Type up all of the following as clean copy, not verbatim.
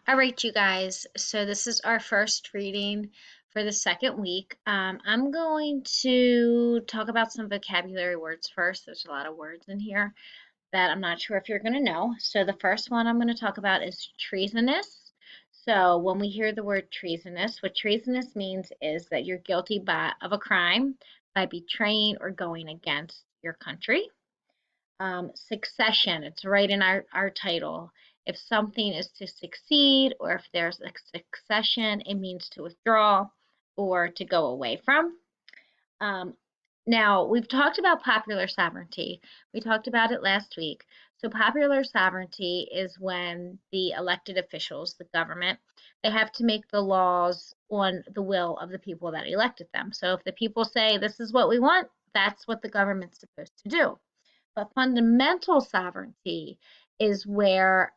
All right, you guys. So this is our first reading for the second week. I'm going to talk about some vocabulary words first. There's a lot of words in here that I'm not sure if you're going to know. So the first one I'm going to talk about is treasonous. So when we hear the word treasonous, what treasonous means is that you're guilty of a crime by betraying or going against your country. Succession, it's right in our title. If something is to succeed or if there's a succession, it means to withdraw or to go away from. Um, Now, we've talked about popular sovereignty. We talked about it last week. So popular sovereignty is when the elected officials, the government, they have to make the laws on the will of the people that elected them. So if the people say this is what we want, that's what the government's supposed to do. But fundamental sovereignty is where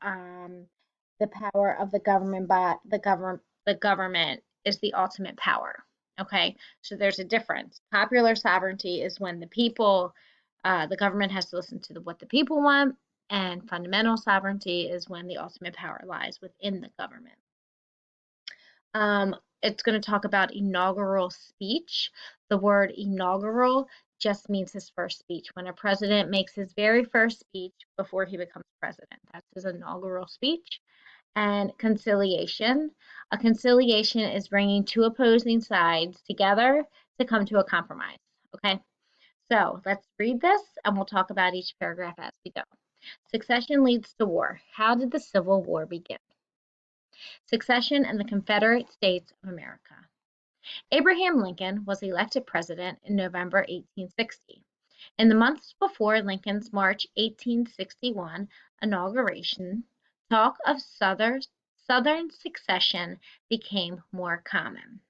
the power of the government by the government is the ultimate power. Okay, so there's a difference. Popular sovereignty is when the government has to listen to what the people want, and fundamental sovereignty is when the ultimate power lies within the government. It's going to talk about inaugural speech. The word inaugural just means his first speech. When a president makes his very first speech before he becomes president, that's his inaugural speech. And conciliation. A conciliation is bringing two opposing sides together to come to a compromise. Okay, so let's read this and we'll talk about each paragraph as we go. Succession leads to war. How did the Civil War begin? Succession in the Confederate States of America. Abraham Lincoln was elected president in November 1860. In the months before Lincoln's March 1861 inauguration, talk of Southern secession became more common.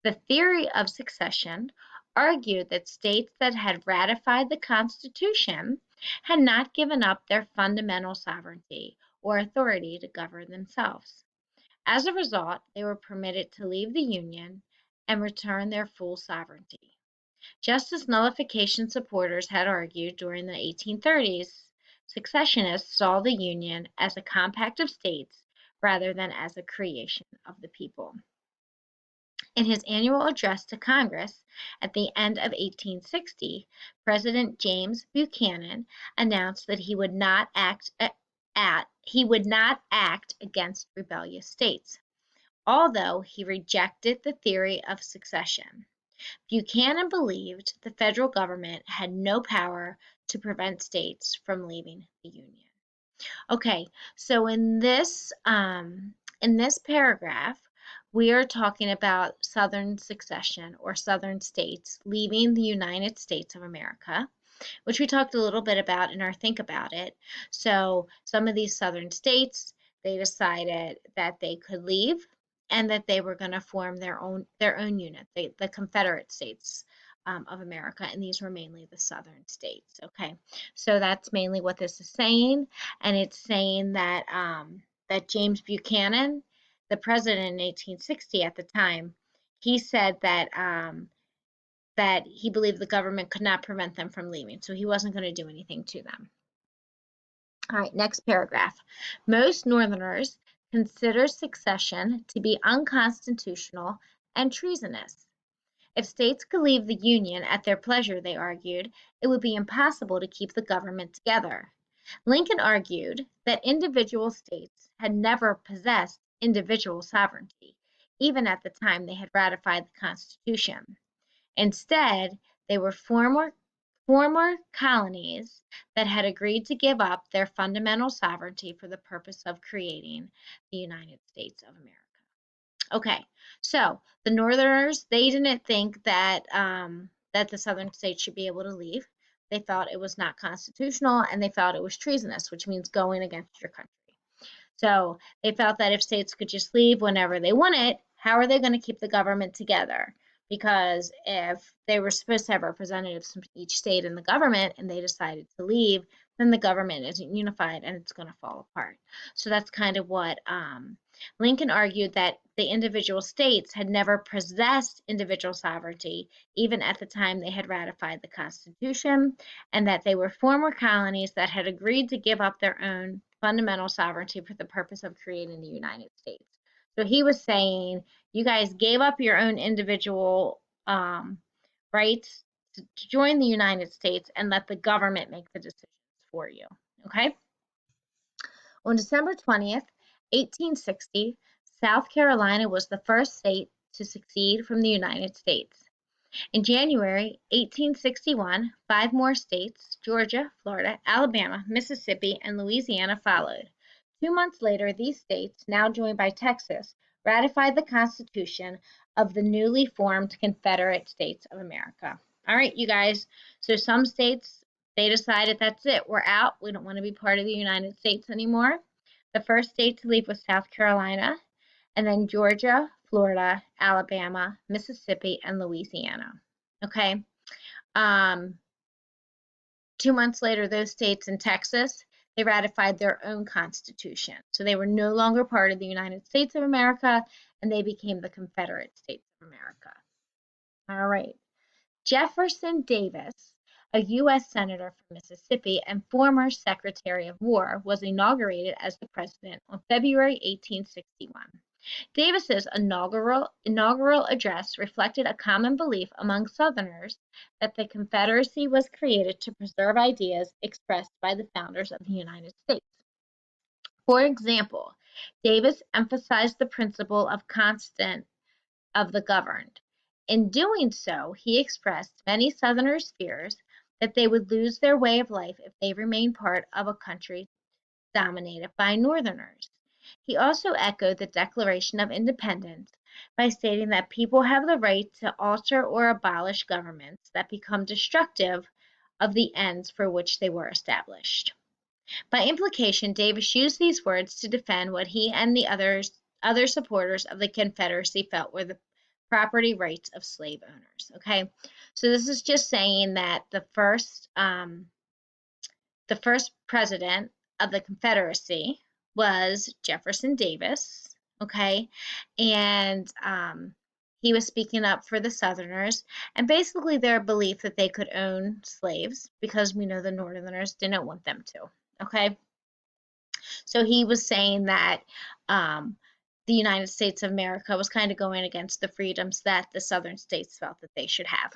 The theory of succession argued that states that had ratified the Constitution had not given up their fundamental sovereignty or authority to govern themselves. As a result, they were permitted to leave the Union and return their full sovereignty. Just as nullification supporters had argued during the 1830s, secessionists saw the Union as a compact of states rather than as a creation of the people. In his annual address to Congress at the end of 1860, President James Buchanan announced that he would not act against rebellious states, although he rejected the theory of secession. Buchanan believed the federal government had no power to prevent states from leaving the Union. Okay, so in this paragraph, we are talking about Southern secession or Southern states leaving the United States of America, which we talked a little bit about in our Think About It. So some of these Southern states, they decided that they could leave and that they were going to form their own unit, the Confederate States of America, and these were mainly the Southern states. Okay, so that's mainly what this is saying, and it's saying that James Buchanan, the president in 1860 at the time, he said that he believed the government could not prevent them from leaving, so he wasn't going to do anything to them. All right, next paragraph. Most Northerners consider secession to be unconstitutional and treasonous. If states could leave the Union at their pleasure, they argued, it would be impossible to keep the government together. Lincoln argued that individual states had never possessed individual sovereignty, even at the time they had ratified the Constitution. Instead, they were former colonies that had agreed to give up their fundamental sovereignty for the purpose of creating the United States of America. Okay, so the Northerners, they didn't think that the Southern states should be able to leave. They thought it was not constitutional and they thought it was treasonous, which means going against your country. So they felt that if states could just leave whenever they wanted, how are they going to keep the government together? Because if they were supposed to have representatives from each state in the government and they decided to leave, then the government isn't unified and it's going to fall apart. So that's kind of what Lincoln argued, that the individual states had never possessed individual sovereignty, even at the time they had ratified the Constitution, and that they were former colonies that had agreed to give up their own fundamental sovereignty for the purpose of creating the United States. So he was saying, you guys gave up your own individual rights to join the United States and let the government make the decisions for you. Okay? On December 20th, 1860, South Carolina was the first state to secede from the United States. In January 1861, 5 more states, Georgia, Florida, Alabama, Mississippi, and Louisiana, followed. 2 months later, these states, now joined by Texas, ratified the Constitution of the newly formed Confederate States of America. All right, you guys. So some states, they decided that's it. We're out. We don't want to be part of the United States anymore. The first state to leave was South Carolina, and then Georgia, Florida, Alabama, Mississippi, and Louisiana. Okay. Um, 2 months later, those states in Texas, they ratified their own constitution. So they were no longer part of the United States of America, and they became the Confederate States of America. All right. Jefferson Davis, a U.S. Senator from Mississippi and former Secretary of War, was inaugurated as the president on February 1861. Davis's inaugural address reflected a common belief among Southerners that the Confederacy was created to preserve ideas expressed by the founders of the United States. For example, Davis emphasized the principle of constant of the governed. In doing so, he expressed many Southerners' fears that they would lose their way of life if they remained part of a country dominated by Northerners. He also echoed the Declaration of Independence by stating that people have the right to alter or abolish governments that become destructive of the ends for which they were established. By implication, Davis used these words to defend what he and the other supporters of the Confederacy felt were the property rights of slave owners. Okay, so this is just saying that the first president of the Confederacy was Jefferson Davis, okay, and he was speaking up for the Southerners and basically their belief that they could own slaves because we know the Northerners didn't want them to, okay. So he was saying that the United States of America was kind of going against the freedoms that the Southern states felt that they should have.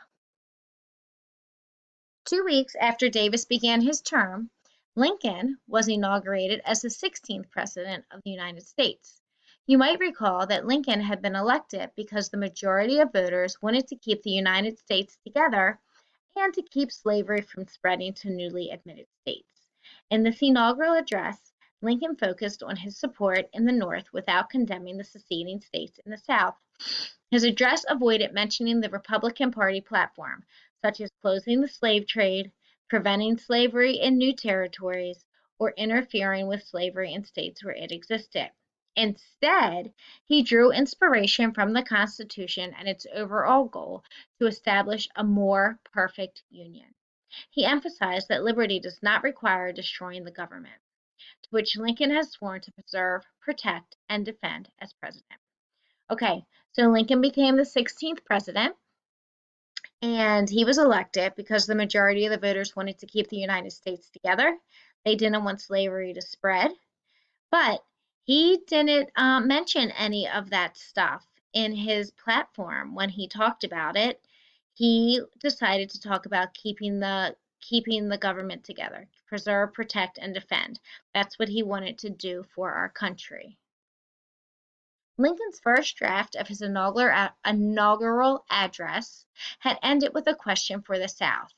2 weeks after Davis began his term, Lincoln was inaugurated as the 16th President of the United States. You might recall that Lincoln had been elected because the majority of voters wanted to keep the United States together and to keep slavery from spreading to newly admitted states. In this inaugural address, Lincoln focused on his support in the North without condemning the seceding states in the South. His address avoided mentioning the Republican Party platform, such as closing the slave trade, preventing slavery in new territories, or interfering with slavery in states where it existed. Instead, he drew inspiration from the Constitution and its overall goal to establish a more perfect union. He emphasized that liberty does not require destroying the government, to which Lincoln has sworn to preserve, protect, and defend as president. Okay, so Lincoln became the 16th president, and he was elected because the majority of the voters wanted to keep the United States together. They didn't want slavery to spread, but he didn't mention any of that stuff in his platform when he talked about it. He decided to talk about keeping the government together, preserve, protect, and defend. That's what he wanted to do for our country. Lincoln's first draft of his inaugural address had ended with a question for the South: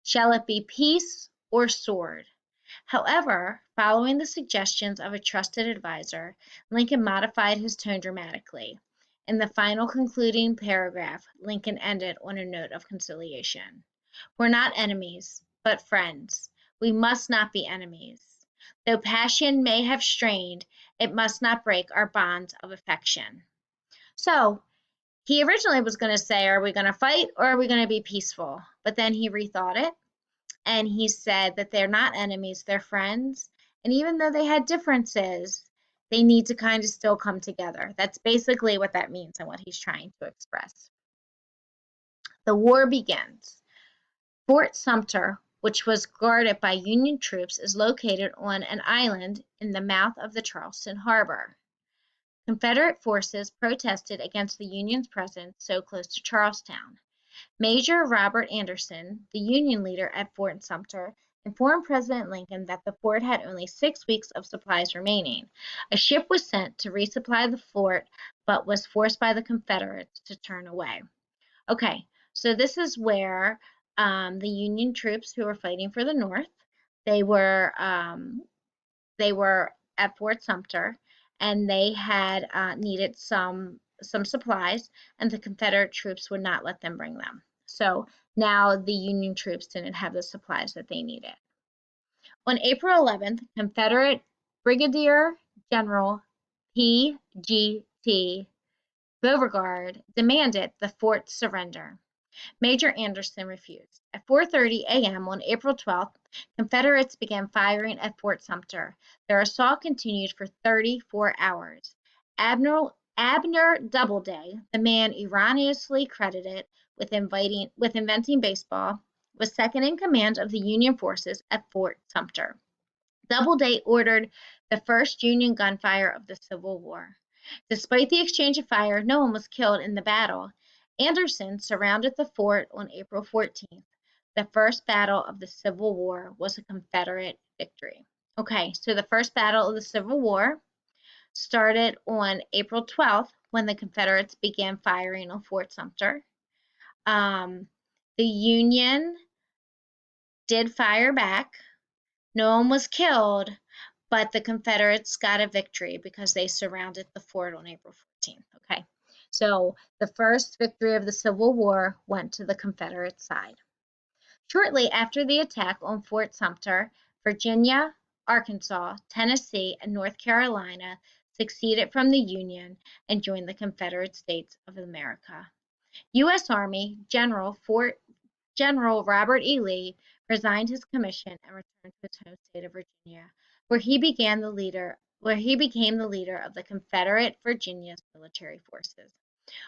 shall it be peace or sword? However, following the suggestions of a trusted advisor, Lincoln modified his tone dramatically. In the final concluding paragraph, Lincoln ended on a note of conciliation. We're not enemies, but friends. We must not be enemies. Though passion may have strained, it must not break our bonds of affection. So he originally was going to say, are we going to fight or are we going to be peaceful? But then he rethought it and he said that they're not enemies, they're friends. And even though they had differences, they need to kind of still come together. That's basically what that means and what he's trying to express. The war begins. Fort Sumter which was guarded by Union troops, is located on an island in the mouth of the Charleston Harbor. Confederate forces protested against the Union's presence so close to Charlestown. Major Robert Anderson, the Union leader at Fort Sumter, informed President Lincoln that the fort had only 6 weeks of supplies remaining. A ship was sent to resupply the fort, but was forced by the Confederates to turn away. Okay, so this is where the Union troops who were fighting for the North, they were um, they were at Fort Sumter, and they had needed some supplies, and the Confederate troops would not let them bring them. So now the Union troops didn't have the supplies that they needed. On April 11th, Confederate Brigadier General P.G.T. Beauregard demanded the fort surrender. Major Anderson refused. At 4:30 a.m. on April 12th, Confederates began firing at Fort Sumter. Their assault continued for 34 hours. Abner Doubleday, the man erroneously credited with inventing baseball, was second in command of the Union forces at Fort Sumter. Doubleday ordered the first Union gunfire of the Civil War. Despite the exchange of fire, no one was killed in the battle. Anderson surrounded the fort on April 14th. The first battle of the Civil War was a Confederate victory. Okay, so the first battle of the Civil War started on April 12th when the Confederates began firing on Fort Sumter. The Union did fire back. No one was killed, but the Confederates got a victory because they surrounded the fort on April 14th. Okay, so the first victory of the Civil War went to the Confederate side. Shortly after the attack on Fort Sumter, Virginia, Arkansas, Tennessee, and North Carolina seceded from the Union and joined the Confederate States of America. U.S. Army General Robert E. Lee resigned his commission and returned to his home state of Virginia, where he became the leader of the Confederate Virginia's military forces.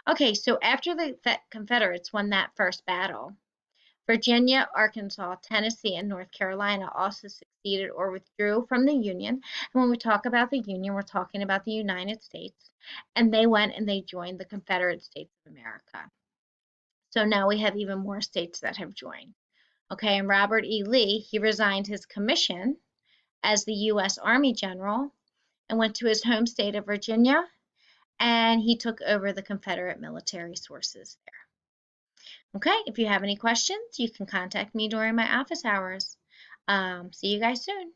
Okay, so after the Confederates won that first battle, Virginia, Arkansas, Tennessee, and North Carolina also seceded or withdrew from the Union. And when we talk about the Union, we're talking about the United States. And they went and they joined the Confederate States of America. So now we have even more states that have joined. Okay, and Robert E. Lee, he resigned his commission as the U.S. Army General and went to his home state of Virginia, and he took over the Confederate military sources there. Okay, if you have any questions, you can contact me during my office hours. See you guys soon.